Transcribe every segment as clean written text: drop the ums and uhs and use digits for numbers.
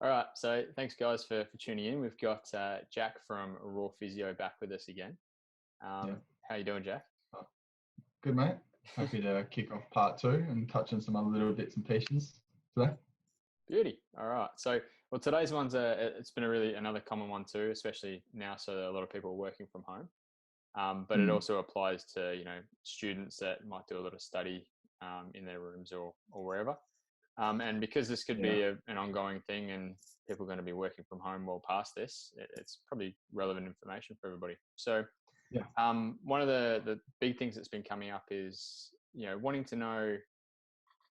All right. So thanks, guys, for tuning in. We've got Jack from Raw Physio back with us again. Yeah. How you doing, Jack? Oh, good, mate. Happy to kick off part two and touch on some other little bits and pieces today. Beauty. All right. So, well, today's one's it's been another common one too, especially now. So a lot of people are working from home, but it Mm, also applies to students that might do a lot of study in their rooms or wherever. And because this could yeah. be an ongoing thing, and people are going to be working from home well past this, it's probably relevant information for everybody. So, Yeah. one of the big things that's been coming up is wanting to know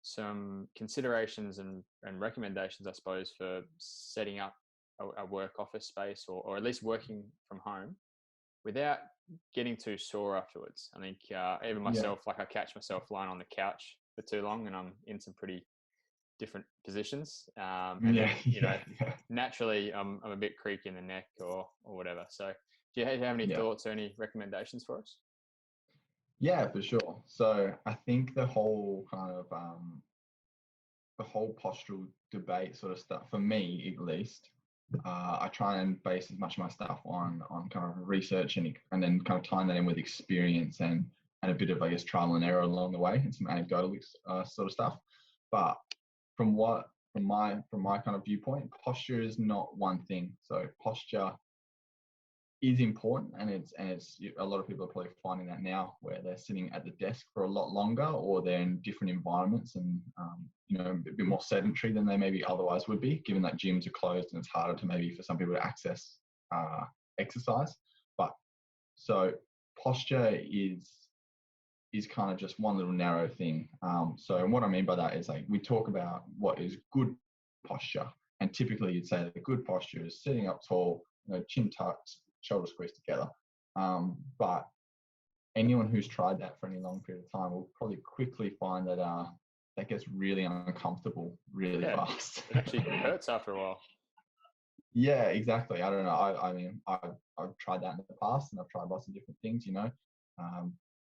some considerations and recommendations, I suppose, for setting up a work office space or at least working from home without getting too sore afterwards. I think even Yeah. myself, like I catch myself lying on the couch for too long and I'm in some pretty different positions. And Yeah. then, Yeah. naturally I'm a bit creaky in the neck or whatever. So do you have any Yeah. thoughts or any recommendations for us? Yeah, for sure. So I think the whole kind of the whole postural debate sort of stuff, for me at least, I try and base as much of my stuff on kind of research and then kind of tying that in with experience and a bit of, I guess, trial and error along the way and some anecdotal sort of stuff. But from my kind of viewpoint, posture is not one thing. So posture is important, and it's a lot of people are probably finding that now, where they're sitting at the desk for a lot longer, or they're in different environments and a bit more sedentary than they maybe otherwise would be, given that gyms are closed and it's harder to maybe for some people to access exercise. But so posture is kind of just one little narrow thing. So what I mean by that is, like, we talk about what is good posture, and typically you'd say that the good posture is sitting up tall, chin tucked, shoulders squeezed together. But anyone who's tried that for any long period of time will probably quickly find that that gets really uncomfortable really Yeah, fast. it actually hurts after a while. Yeah, exactly. I don't know. I mean, I've tried that in the past, and I've tried lots of different things,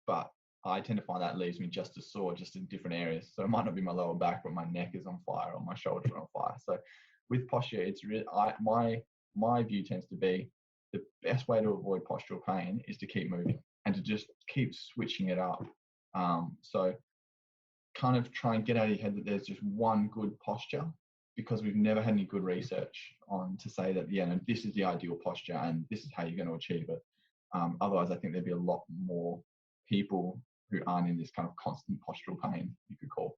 but I tend to find that leaves me just as sore, just in different areas. So it might not be my lower back, but my neck is on fire or my shoulders are on fire. So with posture, it's really my view tends to be the best way to avoid postural pain is to keep moving and to just keep switching it up. So kind of try and get out of your head that there's just one good posture, because we've never had any good research on to say that, no, this is the ideal posture and this is how you're going to achieve it. Otherwise, I think there'd be a lot more people who aren't in this kind of constant postural pain, you could call.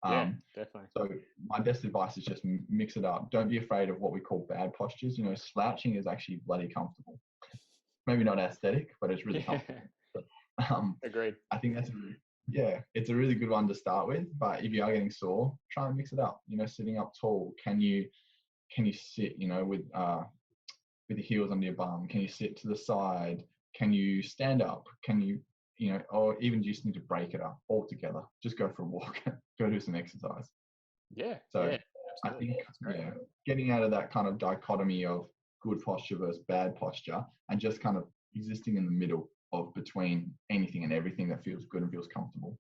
Yeah, definitely. So my best advice is just mix it up. Don't be afraid of what we call bad postures. Slouching is actually bloody comfortable. Maybe not aesthetic, but it's really Yeah, comfortable. agreed. I think it's a really good one to start with. But if you are getting sore, try and mix it up. Sitting up tall, can you sit, with the heels under your bum? Can you sit to the side? Can you stand up? Can you, or even you just need to break it up altogether? Just go for a walk, go do some exercise. Yeah, So yeah, I absolutely. think, That's great. getting out of that kind of dichotomy of good posture versus bad posture, and just kind of existing in the middle of between anything and everything that feels good and feels comfortable.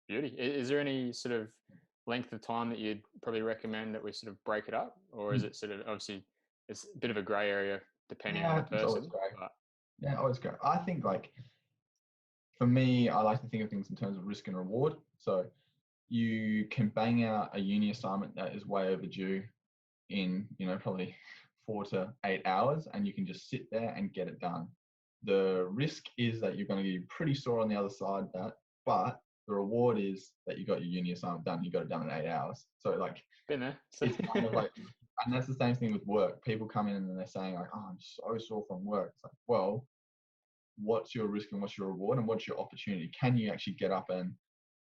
Beauty. Is there any sort of length of time that you'd probably recommend that we sort of break it up, or is Mm. it sort of, obviously it's a bit of a grey area depending on the Yeah, it's always person? great. But Yeah, always great. I think, like, for me, I like to think of things in terms of risk and reward. So you can bang out a uni assignment that is way overdue in, probably 4 to 8 hours, and you can just sit there and get it done. The risk is that you're going to get pretty sore on the other side of that, but the reward is that you got your uni assignment done, you got it done in 8 hours. So, like, been there. it's kind of like, and that's the same thing with work. People come in and they're saying, like, oh, I'm so sore from work. It's like, well, what's your risk and what's your reward and what's your opportunity? Can you actually get up and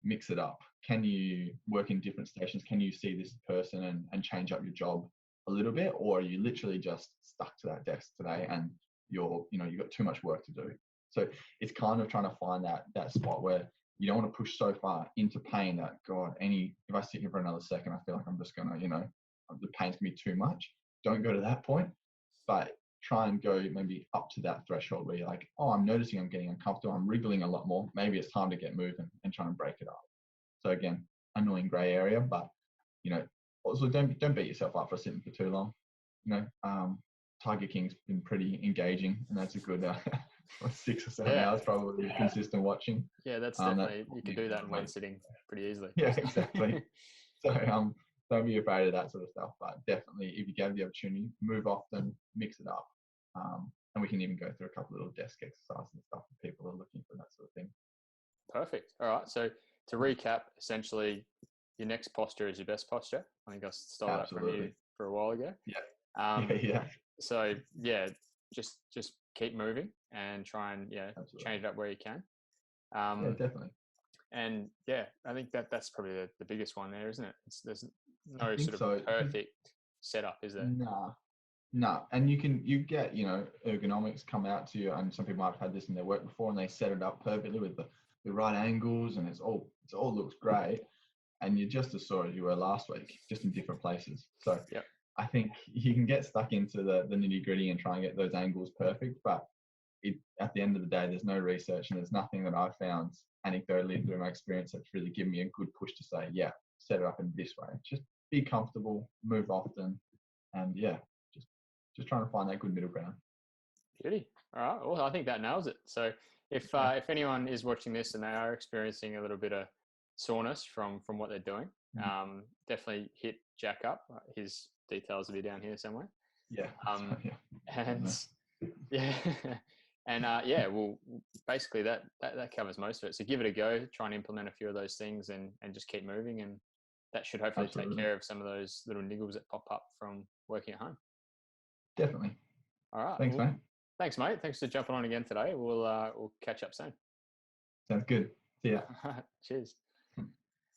mix it up? Can you work in different stations? Can you see this person and change up your job a little bit? Or are you literally just stuck to that desk today and you've got too much work to do? So it's kind of trying to find that spot where you don't want to push so far into pain that, God, if I sit here for another second, I feel like I'm just gonna, the pain's gonna be too much. Don't go to that point, but try and go maybe up to that threshold where you're like, oh, I'm noticing I'm getting uncomfortable, I'm wriggling a lot more. Maybe it's time to get moving and try and break it up. So again, annoying grey area, but also don't beat yourself up for sitting for too long. Tiger King's been pretty engaging, and that's a good 6 or 7 hours probably consistent watching. Yeah, that's definitely, you can do that in one sitting pretty easily. Yeah, exactly. So don't be afraid of that sort of stuff, but definitely if you get the opportunity, move often, mix it up. And we can even go through a couple of little desk exercises and stuff if people are looking for that sort of thing. Perfect. All right. So to recap, essentially, your next posture is your best posture. I think I stole that from you for a while ago. Yeah. Yeah. So yeah, just keep moving and try and change it up where you can. Yeah, definitely. And yeah, I think that's probably the biggest one there, isn't it? There's no sort of perfect setup, is there? No. And you get, ergonomics come out to you, and some people might have had this in their work before, and they set it up perfectly with the right angles, and it all looks great. And you're just as sore as you were last week, just in different places. So I think you can get stuck into the nitty gritty and try and get those angles perfect, but at the end of the day, there's no research, and there's nothing that I've found anecdotally through my experience that's really given me a good push to say, yeah, set it up in this way. Just be comfortable, move often, and just trying to find that good middle ground. Beauty. All right. Well, I think that nails it. So if anyone is watching this and they are experiencing a little bit of soreness from what they're doing, definitely hit Jack up. His details will be down here somewhere. Yeah. Well, basically that covers most of it. So give it a go, try and implement a few of those things and just keep moving, and that should hopefully take care of some of those little niggles that pop up from working at home. Definitely. All right. Thanks, mate. Thanks, mate. Thanks for jumping on again today. We'll catch up soon. Sounds good. See ya. Cheers.